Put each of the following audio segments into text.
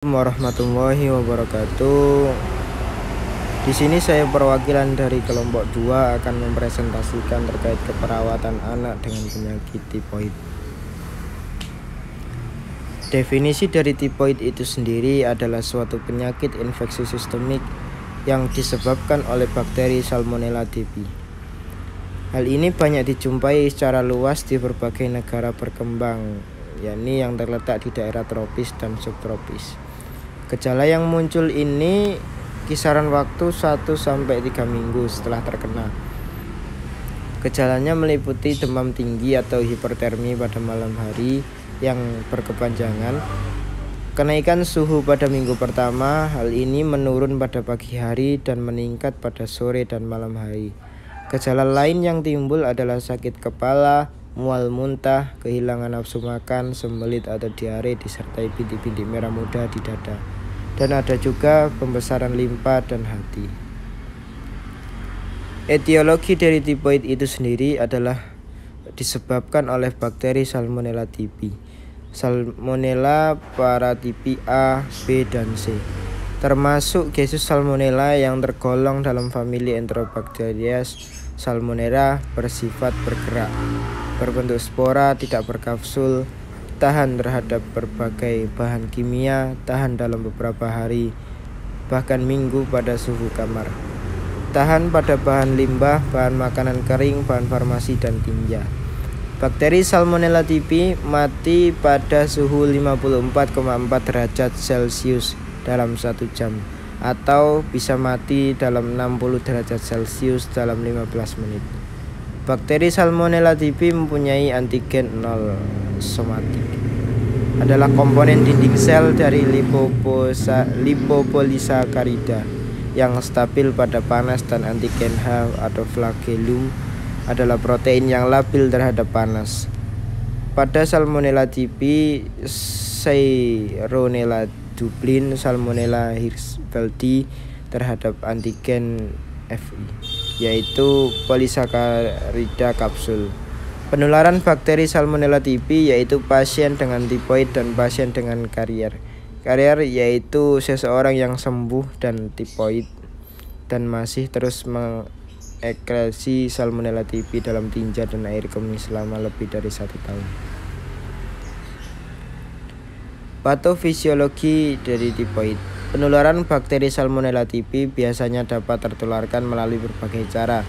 Warahmatullahi wabarakatuh. Di sini saya perwakilan dari kelompok 2 akan mempresentasikan terkait keperawatan anak dengan penyakit tipoid. Definisi dari tipoid itu sendiri adalah suatu penyakit infeksi sistemik yang disebabkan oleh bakteri Salmonella typhi. Hal ini banyak dijumpai secara luas di berbagai negara berkembang, yakni yang terletak di daerah tropis dan subtropis. Gejala yang muncul ini kisaran waktu 1-3 minggu setelah terkena. Gejalanya meliputi demam tinggi atau hipertermi pada malam hari yang berkepanjangan, kenaikan suhu pada minggu pertama, hal ini menurun pada pagi hari dan meningkat pada sore dan malam hari. Gejala lain yang timbul adalah sakit kepala, mual muntah, kehilangan nafsu makan, sembelit atau diare disertai bintik-bintik merah muda di dada. Dan ada juga pembesaran limpa dan hati. Etiologi dari tipoid itu sendiri adalah disebabkan oleh bakteri Salmonella typhi. Salmonella paratyphi A, B, dan C. Termasuk Jesus Salmonella yang tergolong dalam famili Enterobacteriaceae. Salmonella bersifat bergerak, berbentuk spora, tidak berkapsul, tahan terhadap berbagai bahan kimia, tahan dalam beberapa hari, bahkan minggu pada suhu kamar, tahan pada bahan limbah, bahan makanan kering, bahan farmasi, dan tinja. Bakteri Salmonella typhi mati pada suhu 54,4 derajat Celcius dalam 1 jam, atau bisa mati dalam 60 derajat Celcius dalam 15 menit. Bakteri Salmonella typhi mempunyai antigen 0 somatik. Adalah komponen dinding sel dari lipopolisakarida yang stabil pada panas, dan antigen H atau flagellum adalah protein yang labil terhadap panas. Pada Salmonella typhi, Seyronella Dublin, Salmonella Hirschfeldi terhadap antigen Fi, yaitu polisakarida kapsul. Penularan bakteri Salmonella typhi yaitu pasien dengan tipoid dan pasien dengan karier. Karier yaitu seseorang yang sembuh dan tipoid dan masih terus mengekresi Salmonella typhi dalam tinja dan air kemih selama lebih dari 1 tahun. Patofisiologi dari tipoid. Penularan bakteri Salmonella typhi biasanya dapat tertularkan melalui berbagai cara.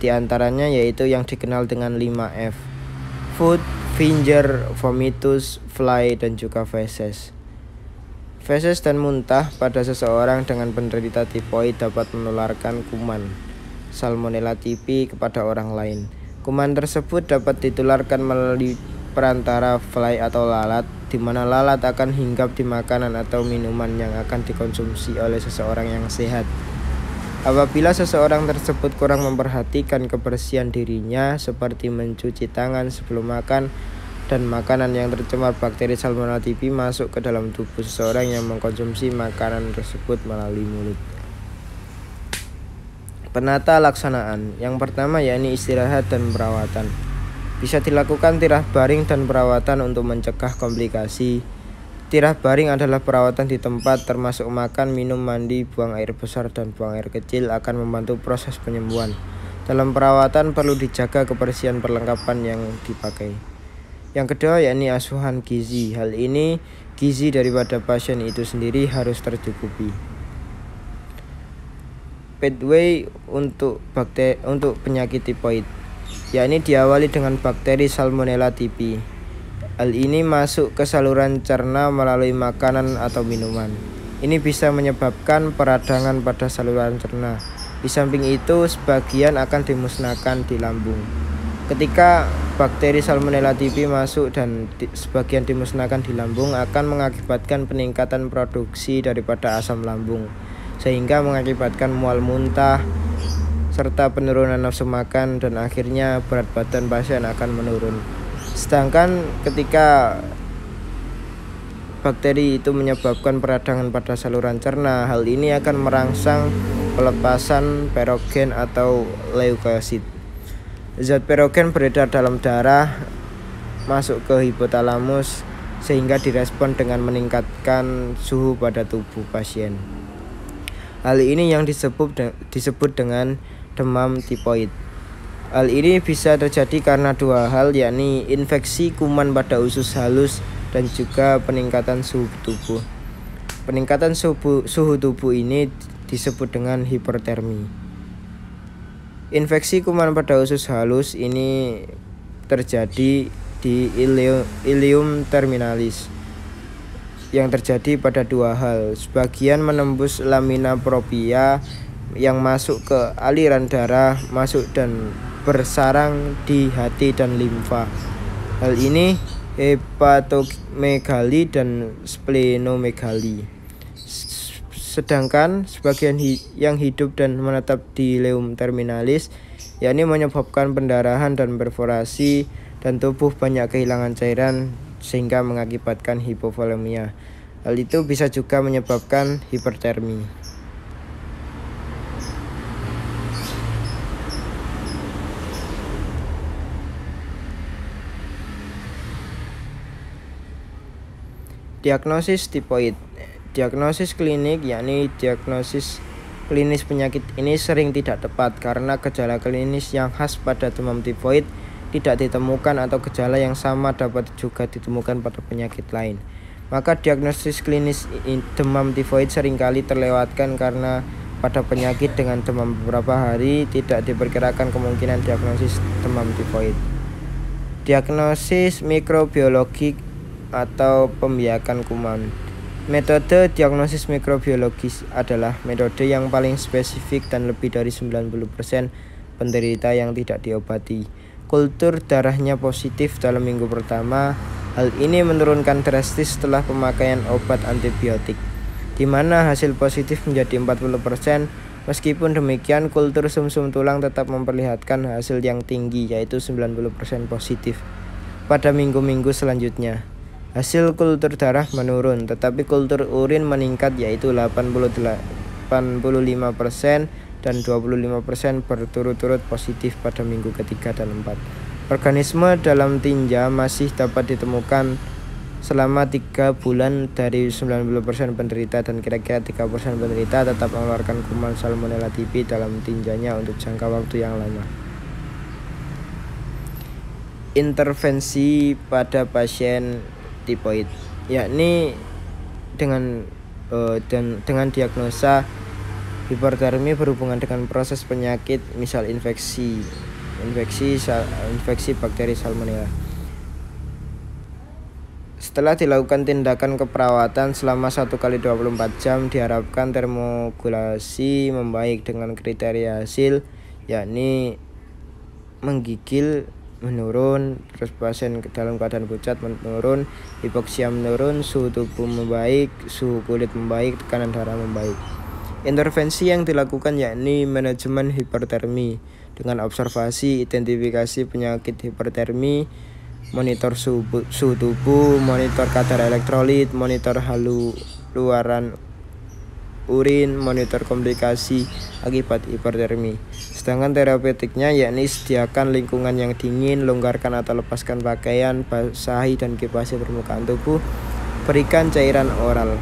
Di antaranya yaitu yang dikenal dengan 5F: food, finger, vomitus, fly, dan juga feces. Feces dan muntah pada seseorang dengan penderita tipoid dapat menularkan kuman Salmonella typhi kepada orang lain. Kuman tersebut dapat ditularkan melalui perantara fly atau lalat, di mana lalat akan hinggap di makanan atau minuman yang akan dikonsumsi oleh seseorang yang sehat. Apabila seseorang tersebut kurang memperhatikan kebersihan dirinya, seperti mencuci tangan sebelum makan, dan makanan yang tercemar bakteri Salmonella typhi masuk ke dalam tubuh seseorang yang mengkonsumsi makanan tersebut melalui mulut. Penata laksanaan. Yang pertama yakni istirahat dan perawatan. Bisa dilakukan tirah baring dan perawatan untuk mencegah komplikasi. Tirah baring adalah perawatan di tempat, termasuk makan, minum, mandi, buang air besar, dan buang air kecil, akan membantu proses penyembuhan. Dalam perawatan perlu dijaga kebersihan perlengkapan yang dipakai. Yang kedua yakni asuhan gizi. Hal ini gizi daripada pasien itu sendiri harus tercukupi. Pathway untuk penyakit tipoid, yakni diawali dengan bakteri Salmonella typhi. Hal ini masuk ke saluran cerna melalui makanan atau minuman. Ini bisa menyebabkan peradangan pada saluran cerna. Di samping itu, sebagian akan dimusnahkan di lambung. Ketika bakteri Salmonella typhi masuk dan sebagian dimusnahkan di lambung, akan mengakibatkan peningkatan produksi daripada asam lambung, sehingga mengakibatkan mual muntah serta penurunan nafsu makan, dan akhirnya berat badan pasien akan menurun. Sedangkan ketika bakteri itu menyebabkan peradangan pada saluran cerna, hal ini akan merangsang pelepasan pirogen atau leukosit. Zat pirogen beredar dalam darah, masuk ke hipotalamus, sehingga direspon dengan meningkatkan suhu pada tubuh pasien. Hal ini yang disebut dengan demam tipoid. Hal ini bisa terjadi karena dua hal, yakni infeksi kuman pada usus halus dan juga peningkatan suhu tubuh. Peningkatan suhu tubuh ini disebut dengan hipertermi. Infeksi kuman pada usus halus ini terjadi di ileum terminalis yang terjadi pada dua hal. Sebagian menembus lamina propria yang masuk ke aliran darah masuk dan bersarang di hati dan limfa. Hal ini hepatomegali dan splenomegali. Sedangkan sebagian yang hidup dan menetap di ileum terminalis, yakni menyebabkan pendarahan dan perforasi dan tubuh banyak kehilangan cairan sehingga mengakibatkan hipovolemia. Hal itu bisa juga menyebabkan hipertermi. Diagnosis tipoid. Diagnosis klinik, yakni diagnosis klinis penyakit ini sering tidak tepat karena gejala klinis yang khas pada demam tipoid tidak ditemukan atau gejala yang sama dapat juga ditemukan pada penyakit lain. Maka diagnosis klinis demam tifoid seringkali terlewatkan karena pada penyakit dengan demam beberapa hari tidak diperkirakan kemungkinan diagnosis demam tifoid. Diagnosis mikrobiologik atau pembiakan kuman. Metode diagnosis mikrobiologis adalah metode yang paling spesifik dan lebih dari 90% penderita yang tidak diobati. Kultur darahnya positif dalam minggu pertama. Hal ini menurunkan drastis setelah pemakaian obat antibiotik, di mana hasil positif menjadi 40%. Meskipun demikian, kultur sumsum tulang tetap memperlihatkan hasil yang tinggi, yaitu 90% positif. Pada minggu-minggu selanjutnya, hasil kultur darah menurun, tetapi kultur urin meningkat, yaitu 85% dan 25% berturut-turut positif pada minggu ketiga dan 4. Organisme dalam tinja masih dapat ditemukan selama 3 bulan dari 90% penderita, dan kira-kira 3% penderita tetap mengeluarkan kuman Salmonella typhi dalam tinjanya untuk jangka waktu yang lama. Intervensi pada pasien tipoid, yakni dengan diagnosa hipertermi berhubungan dengan proses penyakit, misal infeksi bakteri Salmonella. Setelah dilakukan tindakan keperawatan selama 1x24 jam, diharapkan termogulasi membaik dengan kriteria hasil, yakni menggigil menurun, terus pasien dalam keadaan pucat menurun, hipoksia menurun, suhu tubuh membaik, suhu kulit membaik, tekanan darah membaik. Intervensi yang dilakukan yakni manajemen hipertermi dengan observasi, identifikasi penyakit hipertermi, monitor suhu tubuh, monitor kadar elektrolit, monitor luaran urin, monitor komplikasi akibat hipertermi. Sedangkan terapeutiknya yakni sediakan lingkungan yang dingin, longgarkan atau lepaskan pakaian, basahi dan kipasi permukaan tubuh, berikan cairan oral.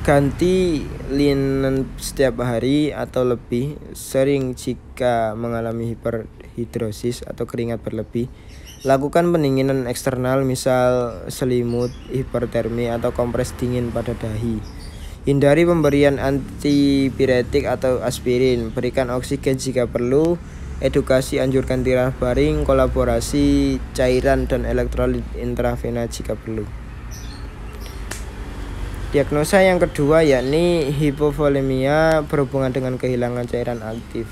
Ganti linen setiap hari atau lebih sering jika mengalami hiperhidrosis atau keringat berlebih. Lakukan pendinginan eksternal, misal selimut hipertermi atau kompres dingin pada dahi. Hindari pemberian antipiretik atau aspirin. Berikan oksigen jika perlu. Edukasi anjurkan tirah baring, kolaborasi cairan dan elektrolit intravena jika perlu. Diagnosa yang kedua yakni hipovolemia berhubungan dengan kehilangan cairan aktif.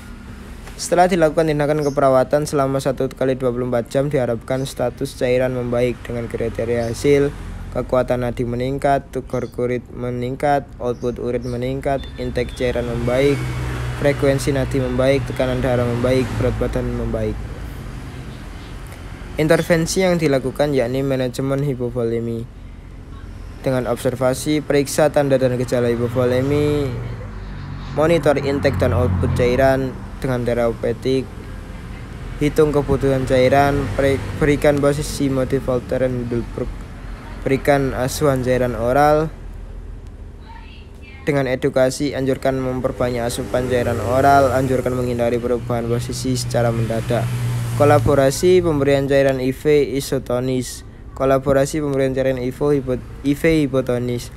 Setelah dilakukan tindakan keperawatan selama 1x24 jam, diharapkan status cairan membaik dengan kriteria hasil: kekuatan nadi meningkat, tukar kurit meningkat, output urin meningkat, intake cairan membaik, frekuensi nadi membaik, tekanan darah membaik, berat badan membaik. Intervensi yang dilakukan yakni manajemen hipovolemi dengan observasi, periksa tanda dan gejala hipovolemi, monitor intake dan output cairan dengan terapeutik, Hitung kebutuhan cairan, berikan posisi motif Voltaren Hildenburg, berikan asuhan cairan oral. Dengan edukasi, anjurkan memperbanyak asupan cairan oral, anjurkan menghindari perubahan posisi secara mendadak. Kolaborasi pemberian cairan IV isotonis, kolaborasi pemberian cairan IV hipotonis,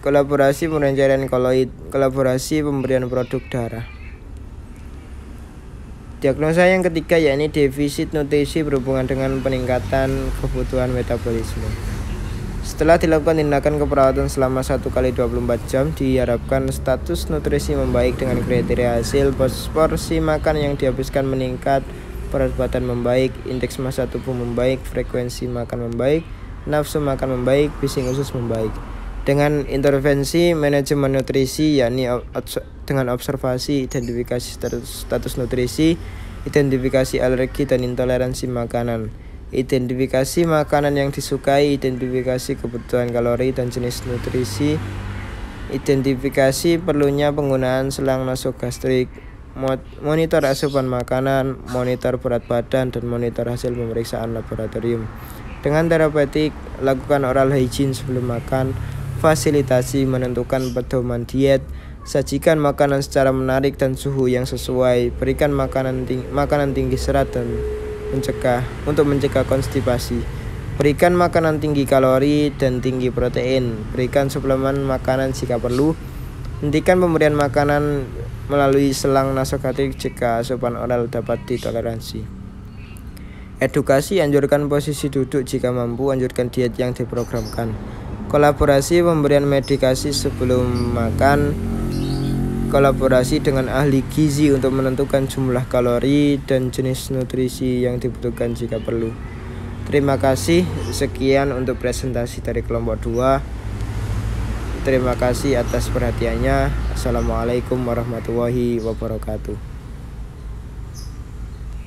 kolaborasi pemberian cairan koloid, kolaborasi pemberian produk darah. Diagnosa yang ketiga yakni defisit nutrisi berhubungan dengan peningkatan kebutuhan metabolisme. Setelah dilakukan tindakan keperawatan selama 1x24 jam, diharapkan status nutrisi membaik dengan kriteria hasil porsi makan yang dihabiskan meningkat, berat badan membaik, indeks massa tubuh membaik, frekuensi makan membaik, nafsu makan membaik, bising usus membaik. Dengan intervensi manajemen nutrisi yakni dengan observasi, identifikasi status nutrisi, identifikasi alergi dan intoleransi makanan, identifikasi makanan yang disukai, identifikasi kebutuhan kalori dan jenis nutrisi, identifikasi perlunya penggunaan selang nasogastrik, monitor asupan makanan, monitor berat badan, dan monitor hasil pemeriksaan laboratorium. Dengan terapeutik, lakukan oral hygiene sebelum makan, fasilitasi menentukan pedoman diet, sajikan makanan secara menarik dan suhu yang sesuai, berikan makanan tinggi serat dan untuk mencegah konstipasi, berikan makanan tinggi kalori dan tinggi protein, berikan suplemen makanan jika perlu, hentikan pemberian makanan melalui selang nasogastrik jika asupan oral dapat ditoleransi. Edukasi, anjurkan posisi duduk jika mampu, anjurkan diet yang diprogramkan. Kolaborasi pemberian medikasi sebelum makan, kolaborasi dengan ahli gizi untuk menentukan jumlah kalori dan jenis nutrisi yang dibutuhkan jika perlu. Terima kasih, sekian untuk presentasi dari kelompok 2. Terima kasih atas perhatiannya. Assalamualaikum warahmatullahi wabarakatuh.